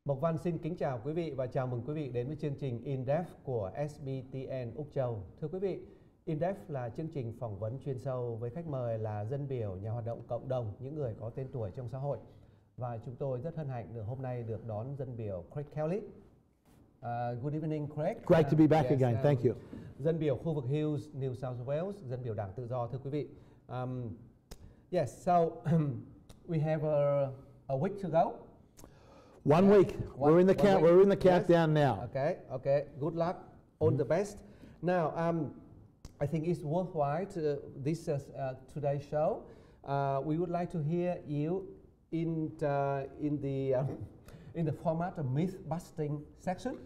Mộc Văn xin kính chào quý vị và chào mừng quý vị đến với chương trình In-Depth của SBTN Úc Châu. Thưa quý vị, In-Depth là chương trình phỏng vấn chuyên sâu với khách mời là dân biểu, nhà hoạt động cộng đồng, những người có tên tuổi trong xã hội. Và chúng tôi rất hân hạnh hôm nay được đón dân biểu Craig Kelly. Good evening, Craig. Great to be back again. Thank you. Dân biểu khu vực Hills, New South Wales, dân biểu Đảng Tự do, thưa quý vị. Yes, so we have a week to go. One week. We're in the countdown now. Okay. Good luck. All the best. Now, I think it's worthwhile to this today's show. We would like to hear you in the format of myth busting section.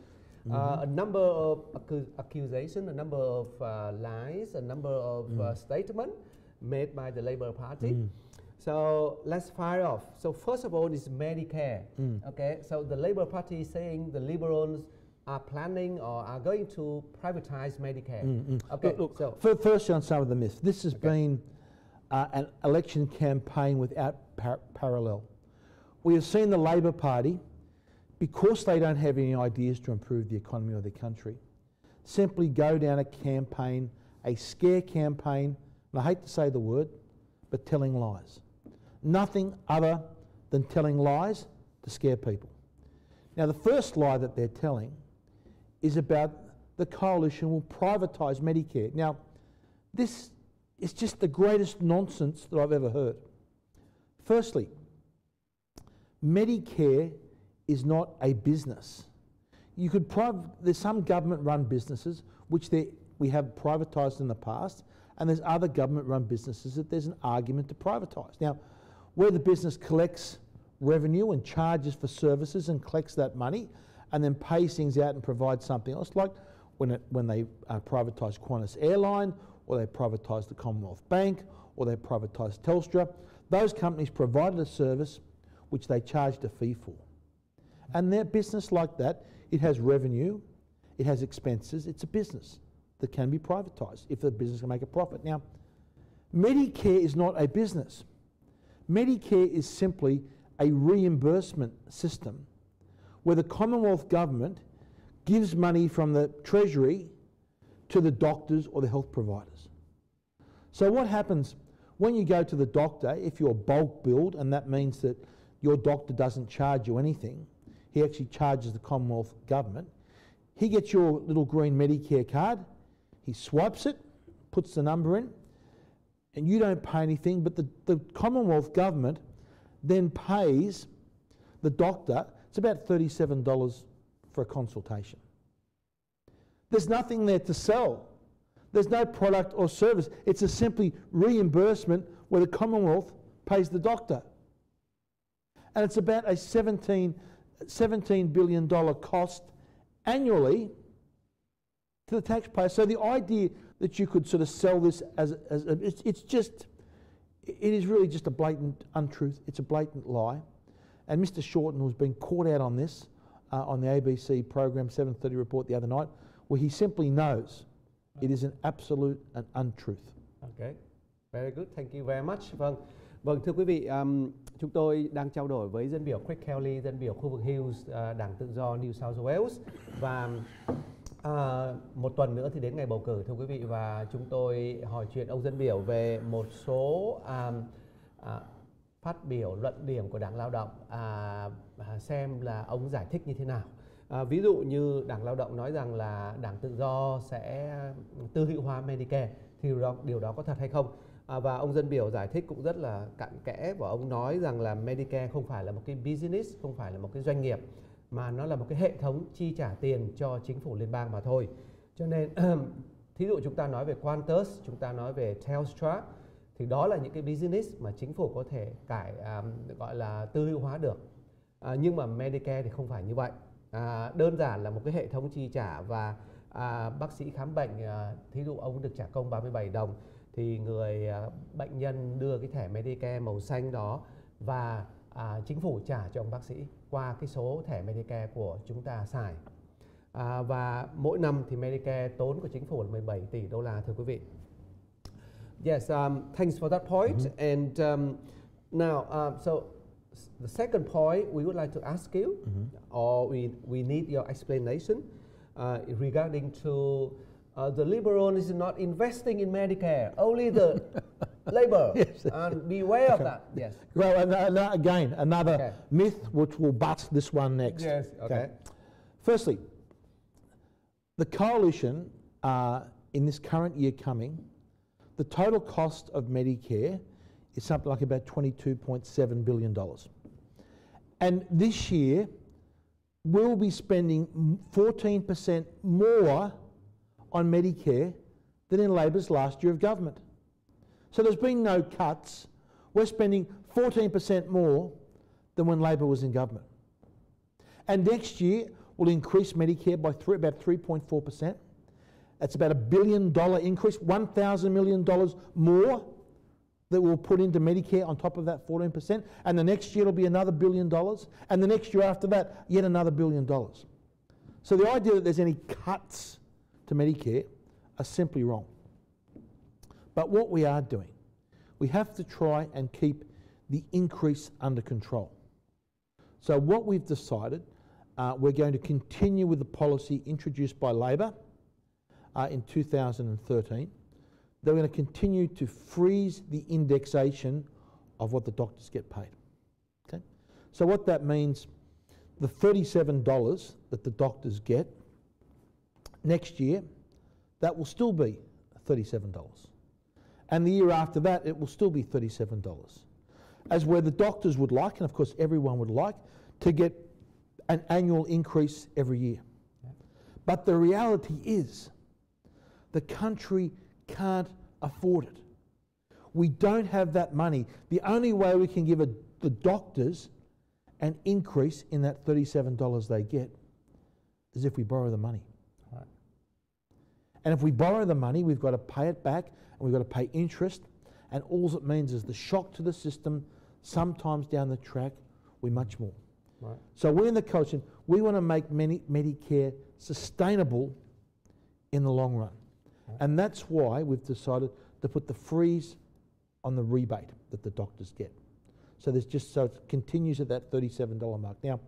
A number of accusations, a number of lies, a number of statements made by the Labour Party. So let's fire off. So first of all is Medicare. Okay, so the Labour Party is saying the Liberals are planning or are going to privatize Medicare. Okay, look, so first on some of the myths. This has been an election campaign without parallel. We have seen the Labour Party, because they don't have any ideas to improve the economy of their country, simply go down a campaign, a scare campaign, and I hate to say the word, but telling lies. Nothing other than telling lies to scare people. Now, the first lie that they're telling is about the coalition will privatise Medicare. Now, this is just the greatest nonsense that I've ever heard. Firstly, Medicare is not a business. You could there's some government-run businesses which we have privatised in the past, and there's other government-run businesses that there's an argument to privatise. Now, where the business collects revenue and charges for services and collects that money and then pays things out and provides something else, like when they privatised Qantas Airline, or they privatised the Commonwealth Bank, or they privatised Telstra, those companies provided a service which they charged a fee for. And their business like that, it has revenue, it has expenses, it's a business that can be privatised if the business can make a profit. Now, Medicare is not a business. Medicare is simply a reimbursement system where the Commonwealth Government gives money from the Treasury to the doctors or the health providers. So what happens when you go to the doctor, if you're bulk billed, and that means that your doctor doesn't charge you anything, he actually charges the Commonwealth Government, he gets your little green Medicare card, he swipes it, puts the number in, and you don't pay anything, but the Commonwealth Government then pays the doctor, it's about $37 for a consultation. There's nothing there to sell. There's no product or service. It's a simply reimbursement where the Commonwealth pays the doctor. And it's about a $17 billion cost annually to the taxpayer. So the idea that you could sort of sell this it is really just a blatant untruth. It's a blatant lie. And Mr. Shorten, who's been caught out on this on the ABC program 7:30 report the other night, where he simply knows it is an absolute and untruth. Okay, very good. Thank you very much. Vâng, thưa quý vị, chúng tôi đang trao đổi với dân biểu Craig Kelly, dân biểu khu vực Hills, Đảng Tự do New South Wales, và một tuần nữa thì đến ngày bầu cử, thưa quý vị, và chúng tôi hỏi chuyện ông dân biểu về một số phát biểu luận điểm của Đảng Lao động, xem là ông giải thích như thế nào. Ví dụ như Đảng Lao động nói rằng là Đảng Tự do sẽ tư hữu hóa Medicare, thì điều đó có thật hay không? Và ông dân biểu giải thích cũng rất là cặn kẽ, và ông nói rằng là Medicare không phải là một cái business, không phải là một cái doanh nghiệp, mà nó là một cái hệ thống chi trả tiền cho chính phủ liên bang mà thôi. Cho nên thí dụ chúng ta nói về Qantas, chúng ta nói về Telstra, thì đó là những cái business mà chính phủ có thể gọi là tư hữu hóa được. Nhưng mà Medicare thì không phải như vậy. Đơn giản là một cái hệ thống chi trả, và bác sĩ khám bệnh, thí dụ ông được trả công 37 đồng, thì người bệnh nhân đưa cái thẻ Medicare màu xanh đó, và chính phủ trả cho ông bác sĩ qua cái số thẻ Medicare của chúng ta xài. Và mỗi năm thì Medicare tốn của chính phủ là 17 tỷ đô la, thưa quý vị. Yes, thanks for that point. And now, so the second point we would like to ask you, or we need your explanation regarding to the Liberal is not investing in Medicare, only the Labour, Yes. and beware of that. Yes. Well, again, another myth which will butt this one next. Yes. Okay. Firstly, the coalition in this current year coming, the total cost of Medicare is something like about $22.7 billion. And this year, we'll be spending 14% more on Medicare than in Labor's last year of government. So there's been no cuts. We're spending 14% more than when Labor was in government. And next year, we'll increase Medicare by about 3.4%. That's about $1 billion increase, $1,000 million more that we'll put into Medicare on top of that 14%. And the next year it'll be another $1 billion. And the next year after that, yet another $1 billion. So the idea that there's any cuts to Medicare are simply wrong. But what we are doing, we have to try and keep the increase under control. So what we've decided, we're going to continue with the policy introduced by Labor in 2013. They're going to continue to freeze the indexation of what the doctors get paid. Okay? So what that means, the $37 that the doctors get next year, that will still be $37. And the year after that, it will still be $37. As where the doctors would like, and of course everyone would like, to get an annual increase every year. But the reality is, the country can't afford it. We don't have that money. The only way we can give the doctors an increase in that $37 they get is if we borrow the money. Right. And if we borrow the money, we've got to pay it back, and we've got to pay interest, and all it means is the shock to the system, sometimes down the track, we're much more. Right. So we're in the coalition, we want to make Medicare sustainable in the long run. Right. And that's why we've decided to put the freeze on the rebate that the doctors get. So there's just, so it continues at that $37 mark. Now,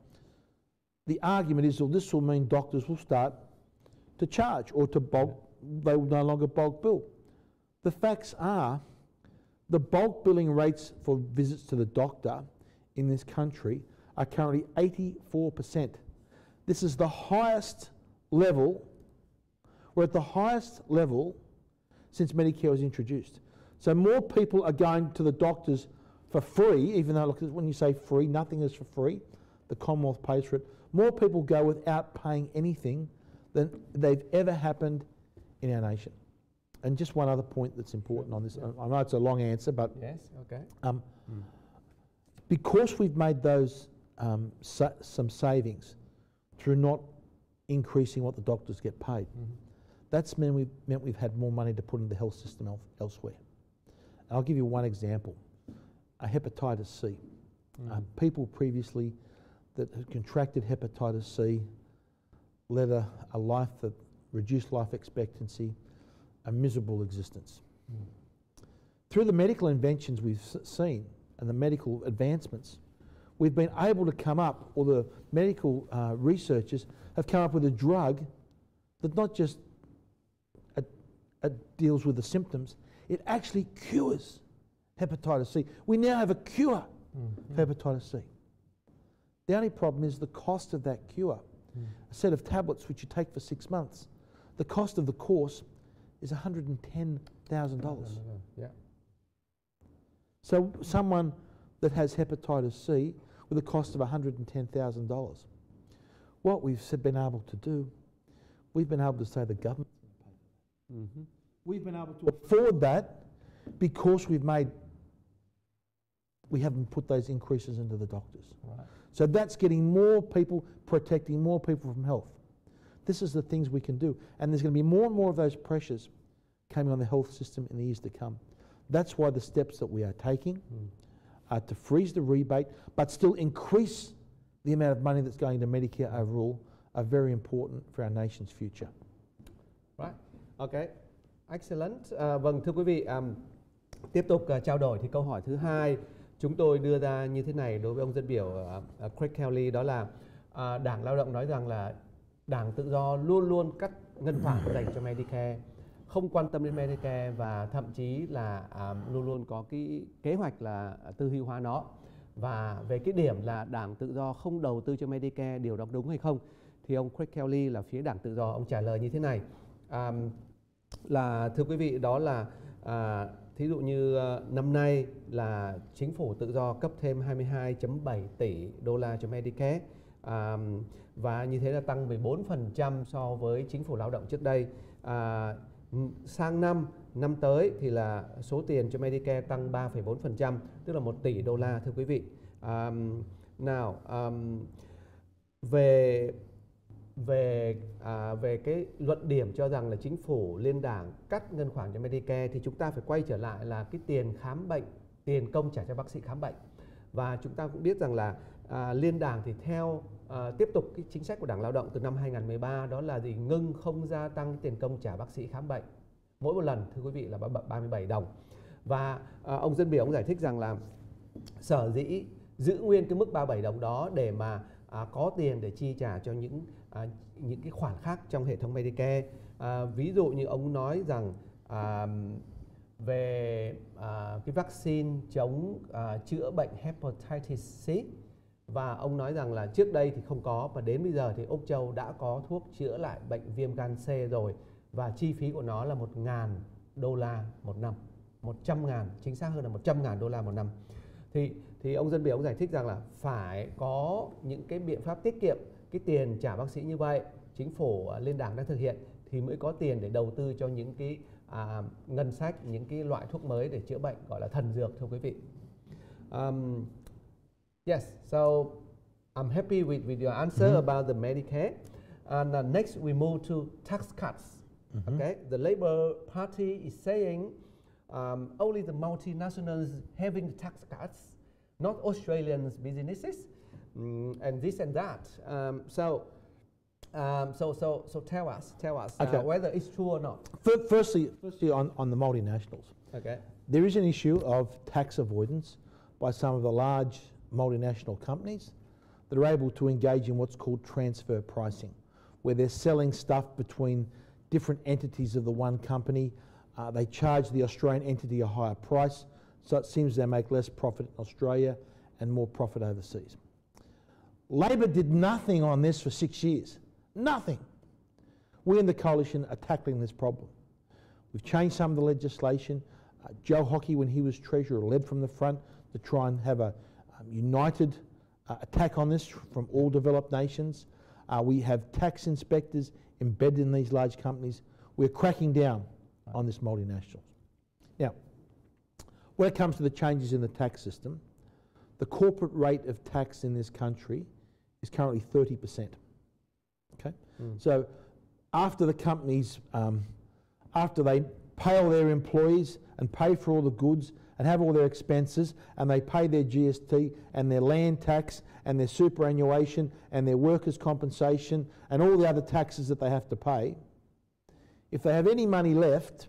the argument is, well, this will mean doctors will start to charge or to bulk, they will no longer bulk bill. The facts are, the bulk billing rates for visits to the doctor in this country are currently 84%. This is the highest level. We're at the highest level since Medicare was introduced. So more people are going to the doctors for free, even though, look, when you say free, nothing is for free. The Commonwealth pays for it. More people go without paying anything than they've ever happened in our nation. And just one other point that's important on this. I know it's a long answer, but yes, okay. Because we've made those some savings through not increasing what the doctors get paid, that's meant we've had more money to put in the health system elsewhere. I'll give you one example. Hepatitis C. People previously that had contracted hepatitis C led a life that reduced life expectancy, a miserable existence. Through the medical inventions we've seen and the medical advancements, we've been able to come up, or the medical researchers have come up with a drug that not just deals with the symptoms, it actually cures hepatitis C. We now have a cure for hepatitis C. The only problem is the cost of that cure. A set of tablets which you take for 6 months, the cost of the course is $110,000. Yeah. So someone that has hepatitis C with a cost of $110,000, what we've been able to do, we've been able to say the government's going to pay for that. We've been able to afford that because we haven't put those increases into the doctors. Right. So that's getting more people, protecting more people from health. This is the things we can do. And there's going to be more and more of those pressures coming on the health system in the years to come. That's why the steps that we are taking are to freeze the rebate, but still increase the amount of money that's going to Medicare overall, are very important for our nation's future. Right. Okay. Excellent. Vâng, thưa quý vị, tiếp tục trao đổi thì câu hỏi thứ hai chúng tôi đưa ra như thế này đối với ông dân biểu Craig Kelly, đó là Đảng Lao động nói rằng là Đảng Tự do luôn luôn cắt ngân khoản dành cho Medicare, không quan tâm đến Medicare và thậm chí là luôn luôn có cái kế hoạch là tư hữu hóa nó. Và về cái điểm là Đảng Tự do không đầu tư cho Medicare, điều đó đúng hay không? Thì ông Craig Kelly là phía Đảng Tự do, ông trả lời như thế này. Là thưa quý vị, đó là thí dụ như năm nay là chính phủ tự do cấp thêm 22,7 tỷ đô la cho Medicare, và như thế là tăng 14% so với chính phủ lao động trước đây. Sang năm tới thì là số tiền cho Medicare tăng 3,4%, tức là 1 tỷ đô la thưa quý vị. Về cái luận điểm cho rằng là chính phủ liên đảng cắt ngân khoản cho Medicare thì chúng ta phải quay trở lại là cái tiền khám bệnh, tiền công trả cho bác sĩ khám bệnh. Và chúng ta cũng biết rằng là liên đảng thì theo tiếp tục cái chính sách của Đảng Lao động từ năm 2013, đó là gì? Ngưng không gia tăng tiền công trả bác sĩ khám bệnh mỗi một lần, thưa quý vị, là 37 đồng. Và ông dân biểu ông giải thích rằng là sở dĩ giữ nguyên cái mức 37 đồng đó để mà có tiền để chi trả cho những cái khoản khác trong hệ thống Medicare. Ví dụ như ông nói rằng về cái vaccine chống chữa bệnh hepatitis C, và ông nói rằng là trước đây thì không có, và đến bây giờ thì Úc Châu đã có thuốc chữa lại bệnh viêm gan C rồi, và chi phí của nó là 1.000 đô la một năm, 100.000, chính xác hơn là 100.000 đô la một năm. Thì ông dân biểu ông giải thích rằng là phải có những cái biện pháp tiết kiệm cái tiền trả bác sĩ như vậy, chính phủ liên đảng đang thực hiện, thì mới có tiền để đầu tư cho những cái ngân sách, những cái loại thuốc mới để chữa bệnh, gọi là thần dược, thưa quý vị. Yes, so I'm happy with your answer about the Medicare. And next we move to tax cuts. Okay, the Labour Party is saying only the multinationals having the tax cuts, not Australian businesses, and this and that. So tell us Okay. whether it's true or not. Firstly on the multinationals. Okay. There is an issue of tax avoidance by some of the large multinational companies that are able to engage in what's called transfer pricing, where they're selling stuff between different entities of the one company. They charge the Australian entity a higher price, so it seems they make less profit in Australia and more profit overseas. Labor did nothing on this for 6 years. Nothing. We in the coalition are tackling this problem. We've changed some of the legislation. Joe Hockey, when he was Treasurer, led from the front to try and have a united attack on this from all developed nations. We have tax inspectors embedded in these large companies. We're cracking down on this multinationals. Now, when it comes to the changes in the tax system, the corporate rate of tax in this country is currently 30%. Okay? So after the companies, after they pay all their employees and pay for all the goods and have all their expenses, and they pay their GST and their land tax and their superannuation and their workers' compensation and all the other taxes that they have to pay, if they have any money left,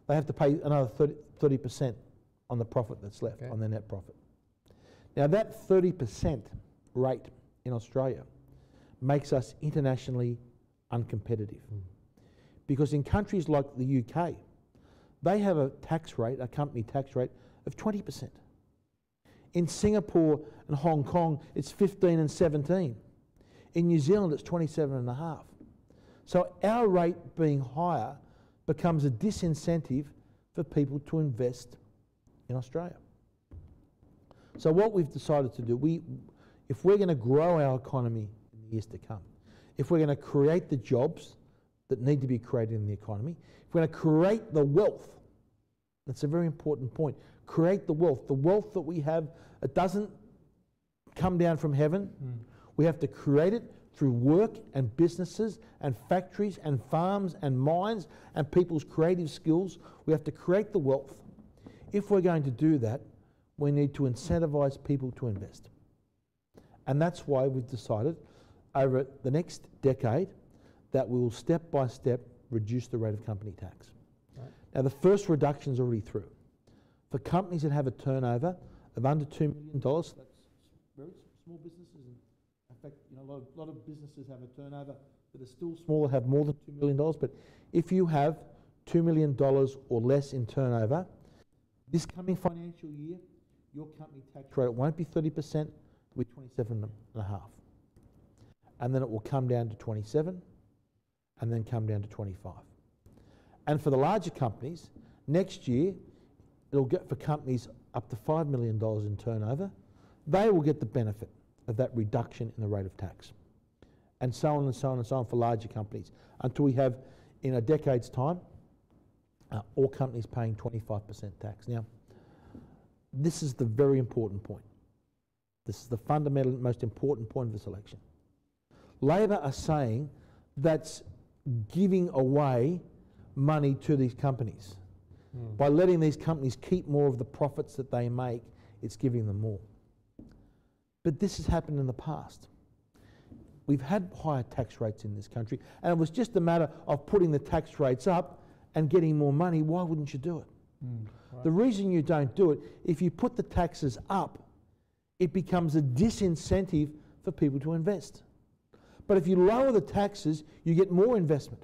they have to pay another 30% on the profit that's left, on their net profit. Now that 30% rate in Australia makes us internationally uncompetitive. Because in countries like the UK, they have a tax rate, a company tax rate of 20%. In Singapore and Hong Kong, it's 15 and 17. In New Zealand, it's 27.5. So our rate being higher becomes a disincentive for people to invest in Australia. So what we've decided to do, if we're going to grow our economy in the years to come, if we're going to create the jobs that need to be created in the economy, if we're going to create the wealth, that's a very important point, create the wealth that we have, it doesn't come down from heaven. We have to create it through work and businesses and factories and farms and mines and people's creative skills. We have to create the wealth. If we're going to do that, we need to incentivise people to invest. And that's why we've decided over the next decade that we will step by step reduce the rate of company tax. Right. Now the first reduction is already through. For companies that have a turnover of under $2 million. So that's very small businesses. And in fact, you know, a lot of businesses have a turnover that are still small, have more than $2 million. But if you have $2 million or less in turnover, this coming financial year, your company tax rate won't be 30%, it'll be 27.5%. And then it will come down to 27, and then come down to 25. And for the larger companies, next year, it'll get for companies up to $5 million in turnover, they will get the benefit of that reduction in the rate of tax. And so on and so on and so on for larger companies, until we have, in a decade's time, all companies paying 25% tax. Now, this is the very important point. This is the fundamental, most important point of this election. Labor are saying that's giving away money to these companies. By letting these companies keep more of the profits that they make, it's giving them more. But this has happened in the past. We've had higher tax rates in this country, and it was just a matter of putting the tax rates up and getting more money. Why wouldn't you do it? Right. The reason you don't do it, if you put the taxes up, it becomes a disincentive for people to invest. But if you lower the taxes, you get more investment.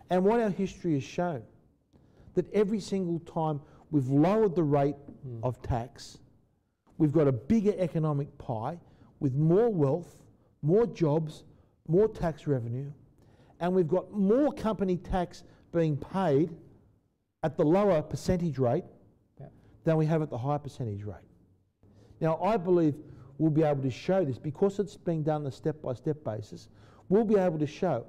And what our history has shown, that every single time we've lowered the rate of tax, we've got a bigger economic pie with more wealth, more jobs, more tax revenue, and we've got more company tax being paid at the lower percentage rate than we have at the higher percentage rate. Now, I believe we'll be able to show this, because it's being done on a step-by-step basis, we'll be able to show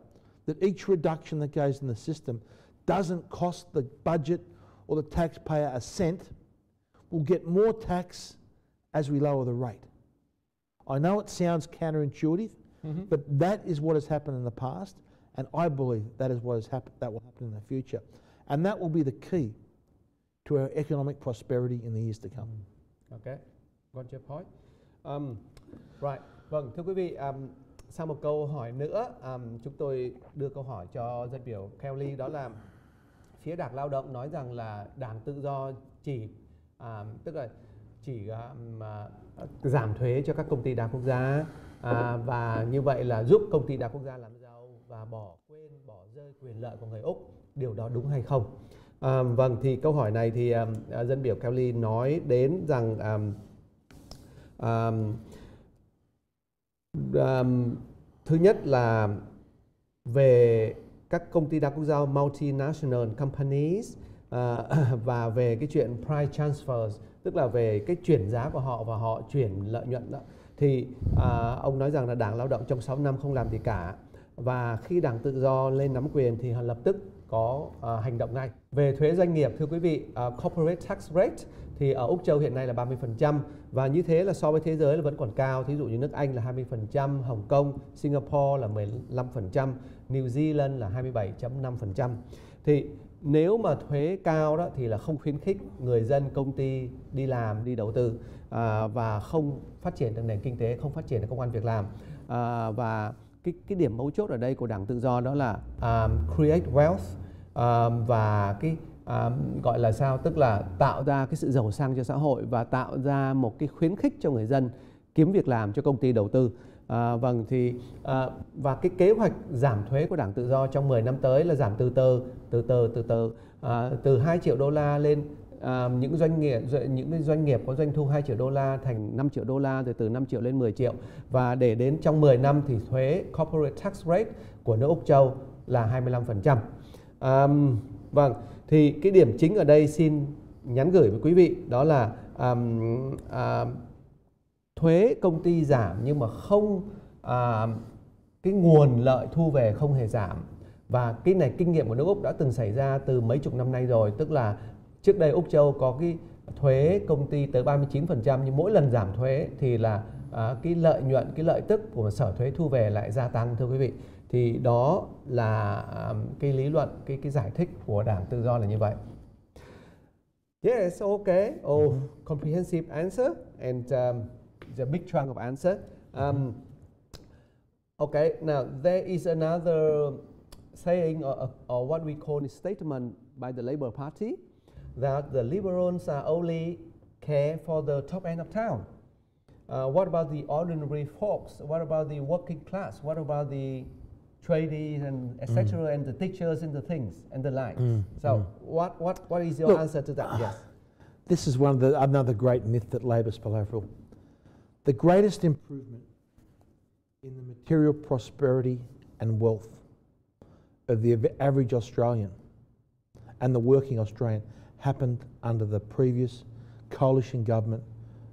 that each reduction that goes in the system doesn't cost the budget or the taxpayer a cent. We'll get more tax as we lower the rate. I know it sounds counterintuitive, but that is what has happened in the past, and I believe that is what has happened, that will happen in the future. And that will be the key to our economic prosperity in the years to come. Okay, got your point. Right, vâng, thưa quý vị, sau một câu hỏi nữa, chúng tôi đưa câu hỏi cho dân biểu Kelly, đó là phía Đảng Lao động nói rằng là Đảng Tự Do chỉ tức là chỉ giảm thuế cho các công ty đa quốc gia, và như vậy là giúp công ty đa quốc gia làm giàu và bỏ rơi quyền lợi của người Úc. Điều đó đúng hay không? Vâng, thì câu hỏi này thì dân biểu Kelly nói đến rằng thứ nhất là về các công ty đa quốc gia multinational companies, và về cái chuyện price transfers, tức là về cái chuyển giá của họ và họ chuyển lợi nhuận đó, thì ông nói rằng là Đảng Lao động trong 6 năm không làm gì cả, và khi Đảng Tự Do lên nắm quyền thì họ lập tức có hành động ngay. Về thuế doanh nghiệp, thưa quý vị, corporate tax rate thì ở Úc Châu hiện nay là 30%, và như thế là so với thế giới là vẫn còn cao. Thí dụ như nước Anh là 20%, Hồng Kông, Singapore là 15%, New Zealand là 27.5%. Thì nếu mà thuế cao đó thì là không khuyến khích người dân, công ty đi làm, đi đầu tư, và không phát triển được nền kinh tế, không phát triển được công ăn việc làm. Và cái điểm mấu chốt ở đây của Đảng Tự Do đó là create wealth, và cái gọi là sao, tức là tạo ra cái sự giàu sang cho xã hội và tạo ra một cái khuyến khích cho người dân kiếm việc làm, cho công ty đầu tư. Vâng, thì và cái kế hoạch giảm thuế của Đảng Tự Do trong 10 năm tới là giảm từ từ 2 triệu đô la lên những doanh nghiệp có doanh thu 2 triệu đô la thành 5 triệu đô la, rồi từ 5 triệu lên 10 triệu, và để đến trong 10 năm thì thuế corporate tax rate của nước Úc Châu là 25%. Vâng, thì cái điểm chính ở đây xin nhắn gửi với quý vị đó là thuế công ty giảm nhưng mà không cái nguồn lợi thu về không hề giảm. Và cái này kinh nghiệm của nước Úc đã từng xảy ra từ mấy chục năm nay rồi, tức là trước đây Úc Châu có cái thuế công ty tới 39%, nhưng mỗi lần giảm thuế thì là cái lợi nhuận, cái lợi tức của sở thuế thu về lại gia tăng, thưa quý vị. Thì đó là cái lý luận, cái giải thích của Đảng Tự Do là như vậy. Yes, okay. Comprehensive answer and the big chunk of answer. Okay, now there is another saying or what we call a statement by the Labour Party that the Liberals are only care for the top end of town? What about the ordinary folks? What about the working class? What about the tradies and etc. and the teachers and the things and the likes? So what is your answer to that? Yes. This is another great myth that Labor spill over. The greatest improvement in the material prosperity and wealth of the average Australian and the working Australian happened under the previous coalition government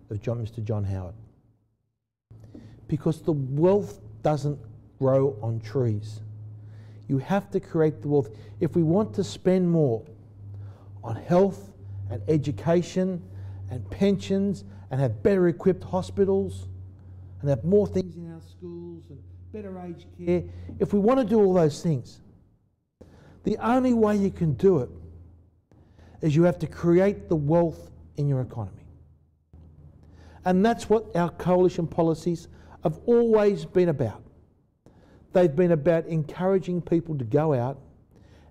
of Mr. John Howard. Because the wealth doesn't grow on trees. You have to create the wealth. If we want to spend more on health and education and pensions and have better equipped hospitals and have more things in our schools and better aged care, if we want to do all those things, the only way you can do it is you have to create the wealth in your economy. And that's what our coalition policies have always been about. They've been about encouraging people to go out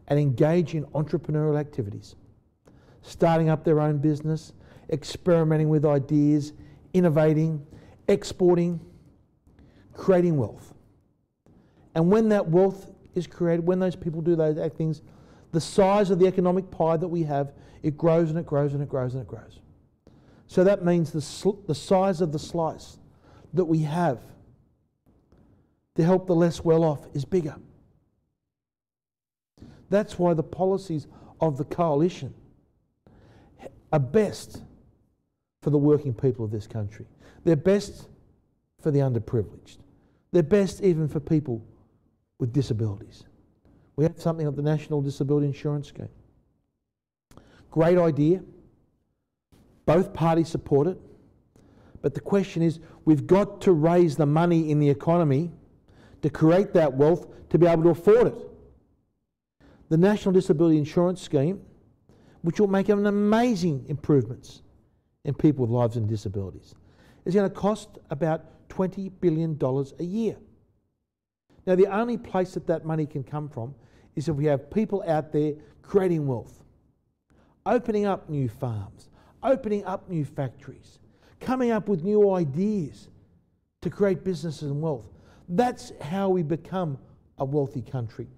and engage in entrepreneurial activities, starting up their own business, experimenting with ideas, innovating, exporting, creating wealth. And when that wealth is created, when those people do those things, the size of the economic pie that we have, it grows and it grows and it grows and it grows. So that means the size of the slice that we have to help the less well off is bigger. That's why the policies of the coalition are best for the working people of this country. They're best for the underprivileged. They're best even for people with disabilities. We have something like the National Disability Insurance Scheme. Great idea. Both parties support it. But the question is, we've got to raise the money in the economy to create that wealth to be able to afford it. The National Disability Insurance Scheme, which will make an amazing improvements in people with lives and disabilities, is going to cost about $20 billion a year. Now, the only place that that money can come from is if we have people out there creating wealth, opening up new farms, opening up new factories, coming up with new ideas to create businesses and wealth. That's how we become a wealthy country.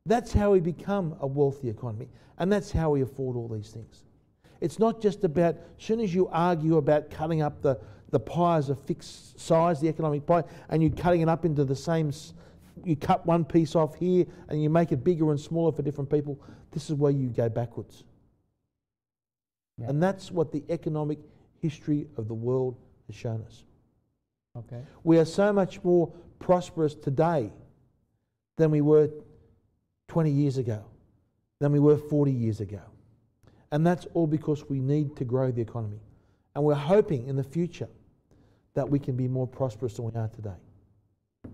That's how we become a wealthy economy. And that's how we afford all these things. It's not just about, as soon as you argue about cutting up the pie as a fixed size, the economic pie, and you're cutting it up into the same, you cut one piece off here and you make it bigger and smaller for different people, this is where you go backwards. Yeah. And that's what the economic history of the world has shown us. Okay. We are so much more prosperous today than we were 20 years ago, than we were 40 years ago. And that's all because we need to grow the economy. And we're hoping in the future that we can be more prosperous than we are today.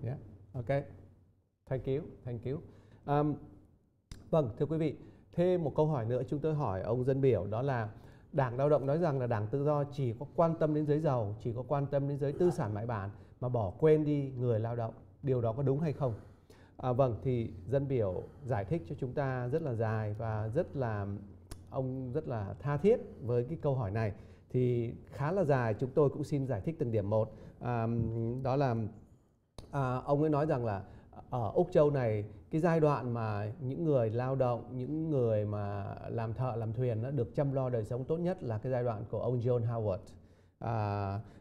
Yeah, okay. Thank you. Vâng, thưa quý vị, thêm một câu hỏi nữa chúng tôi hỏi ông dân biểu, đó là Đảng Lao động nói rằng là Đảng Tự Do chỉ có quan tâm đến giới giàu, chỉ có quan tâm đến giới tư sản mại bản mà bỏ quên đi người lao động. Điều đó có đúng hay không? Vâng, thì dân biểu giải thích cho chúng ta rất là dài và ông rất là tha thiết với cái câu hỏi này. Thì khá là dài, chúng tôi cũng xin giải thích từng điểm một. Đó là ông ấy nói rằng là ở Úc Châu này, cái giai đoạn mà những người lao động, những người mà làm thợ, làm thuyền nó được chăm lo đời sống tốt nhất là cái giai đoạn của ông John Howard.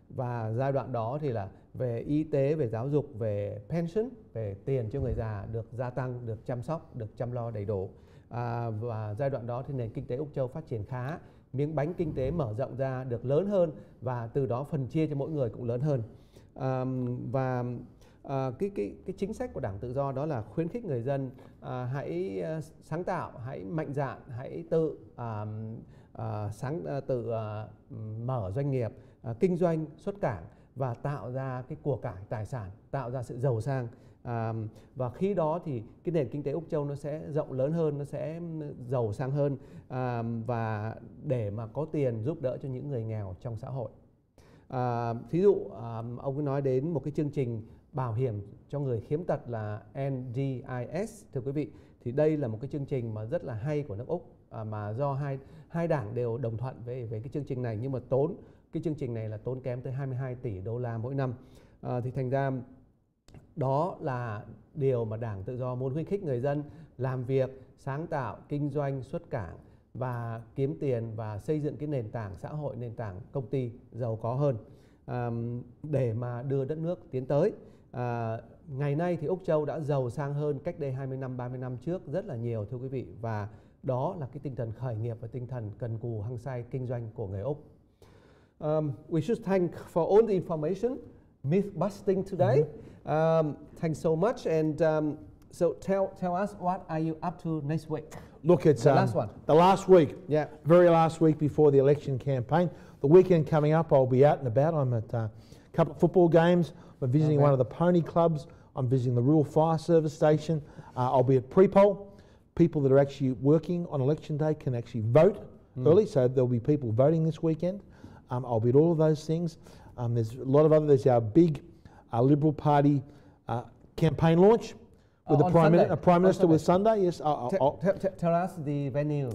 Và giai đoạn đó thì là về y tế, về giáo dục, về pension, về tiền cho người già được gia tăng, được chăm sóc, được chăm lo đầy đủ. Và giai đoạn đó thì nền kinh tế Úc Châu phát triển khá, miếng bánh kinh tế mở rộng ra được lớn hơn và từ đó phần chia cho mỗi người cũng lớn hơn. Cái chính sách của Đảng Tự Do đó là khuyến khích người dân hãy sáng tạo, hãy mạnh dạn, hãy tự mở doanh nghiệp, kinh doanh, xuất cảng và tạo ra cái của cải tài sản, tạo ra sự giàu sang. Và khi đó thì cái nền kinh tế Úc Châu nó sẽ rộng lớn hơn, nó sẽ giàu sang hơn, và để mà có tiền giúp đỡ cho những người nghèo trong xã hội. Thí dụ ông nói đến một cái chương trình bảo hiểm cho người khiếm tật là NDIS, thưa quý vị, thì đây là một cái chương trình mà rất là hay của nước Úc, mà do hai đảng đều đồng thuận về cái chương trình này, nhưng mà tốn cái chương trình này là tốn kém tới 22 tỷ đô la mỗi năm. Thì thành ra đó là điều mà Đảng Tự Do muốn khuyến khích người dân làm việc, sáng tạo, kinh doanh, xuất cảng và kiếm tiền và xây dựng cái nền tảng xã hội, nền tảng công ty giàu có hơn để mà đưa đất nước tiến tới. Ngày nay thì Úc Châu đã giàu sang hơn cách đây 20 năm, 30 năm trước rất là nhiều thưa quý vị, và đó là cái tinh thần khởi nghiệp và tinh thần cần cù hăng say kinh doanh của người Úc. We should thank for all the information, myth busting today. Thanks so much, and so tell us what are you up to next week? Look, it's the last one. The last week, yeah, very last week before the election campaign. The weekend coming up, I'll be out and about. I'm at a couple of football games. I'm visiting one of the pony clubs. I'm visiting the rural fire service station. I'll be at pre-poll. People that are actually working on election day can actually vote early, so there'll be people voting this weekend. I'll be at all of those things. There's a lot of other. There's our big Liberal Party campaign launch with the Prime Minister with Sunday. Yes, tell us the venue,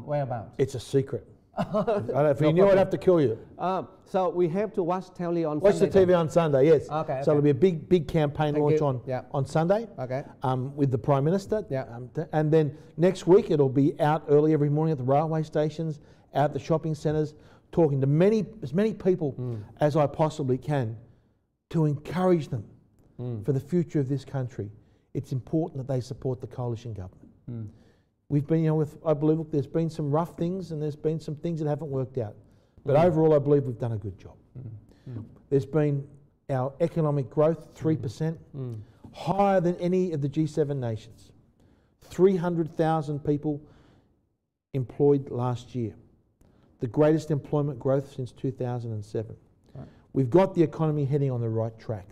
whereabouts. It's a secret. If you knew, I'd have to kill you. So we have to watch telly on Watch Sunday. the TV on Sunday, yes. Okay. So it'll be a big campaign launch on Sunday. Okay. With the Prime Minister. Yeah. And then next week it'll be out early every morning at the railway stations, out at the shopping centres, talking to as many people as I possibly can to encourage them for the future of this country. It's important that they support the coalition government. We've been, I believe, look, there's been some rough things and there's been some things that haven't worked out. But overall, I believe we've done a good job. There's been our economic growth, 3%, higher than any of the G7 nations. 300,000 people employed last year. The greatest employment growth since 2007. Right. We've got the economy heading on the right track.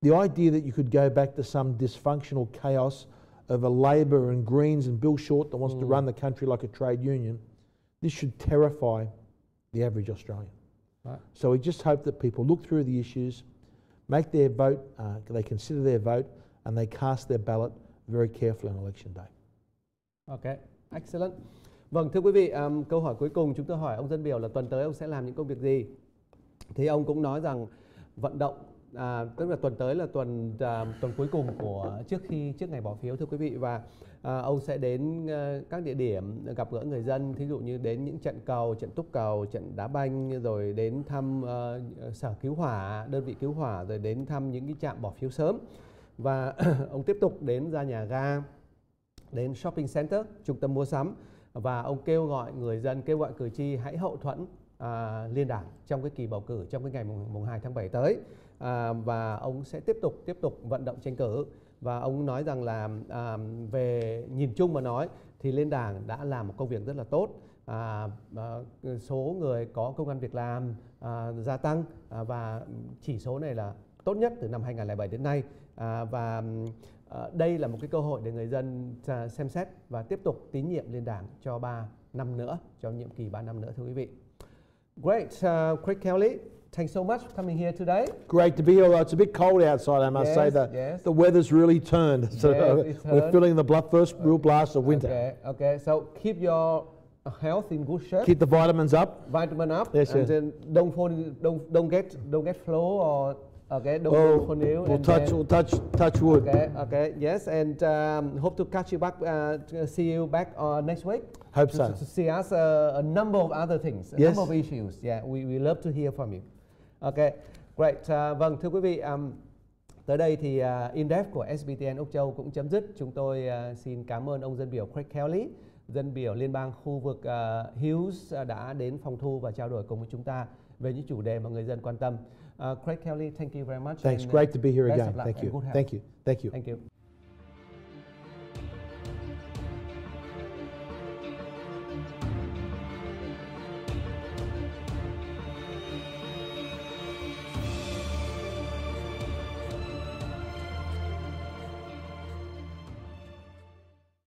The idea that you could go back to some dysfunctional chaos of a Labor and Greens and Bill Short that wants to run the country like a trade union, this should terrify the average Australian. Right. So we just hope that people look through the issues, make their vote, they consider their vote, and they cast their ballot very carefully on election day. Okay, excellent. Vâng, thưa quý vị, câu hỏi cuối cùng chúng tôi hỏi ông dân biểu là tuần tới ông sẽ làm những công việc gì? Thì ông cũng nói rằng vận động, tức là tuần tới là tuần cuối cùng của trước ngày bỏ phiếu thưa quý vị, và ông sẽ đến các địa điểm gặp gỡ người dân, thí dụ như đến những trận cầu, trận túc cầu, trận đá banh, rồi đến thăm sở cứu hỏa, đơn vị cứu hỏa, rồi đến thăm những cái trạm bỏ phiếu sớm, và ông tiếp tục đến ra nhà ga, đến shopping center, trung tâm mua sắm, và ông kêu gọi người dân, kêu gọi cử tri hãy hậu thuẫn liên đảng trong cái kỳ bầu cử trong cái ngày mùng 2 tháng 7 tới. Và ông sẽ tiếp tục vận động tranh cử, và ông nói rằng là về nhìn chung mà nói thì liên đảng đã làm một công việc rất là tốt, số người có công ăn việc làm gia tăng, và chỉ số này là tốt nhất từ năm 2007 đến nay, và đây là một cái cơ hội để người dân xem xét và tiếp tục tín nhiệm liên đảng cho 3 năm nữa, cho nhiệm kỳ 3 năm nữa thưa quý vị. Great, Craig Kelly, thanks so much for coming here today. Great to be here. It's a bit cold outside, I must say. The weather's really turned. So we're feeling the first real blast of winter. Okay. So keep your health in good shape. Keep the vitamins up. Vitamin up. Yes, and then don't get flu or don't fall ill. We'll touch wood. Okay. Yes, and hope to catch you back. See you back next week. Hope so. To see us a number of other things, a number of issues. Yeah, we love to hear from you. Okay, great. Vâng, thưa quý vị, tới đây thì in-depth của SBTN Úc Châu cũng chấm dứt. Chúng tôi xin cảm ơn ông dân biểu Craig Kelly, dân biểu liên bang khu vực Hughes đã đến phòng thu và trao đổi cùng với chúng ta về những chủ đề mà người dân quan tâm. Craig Kelly, thank you very much. Thanks. Great to be here again. Thank you. Thank you.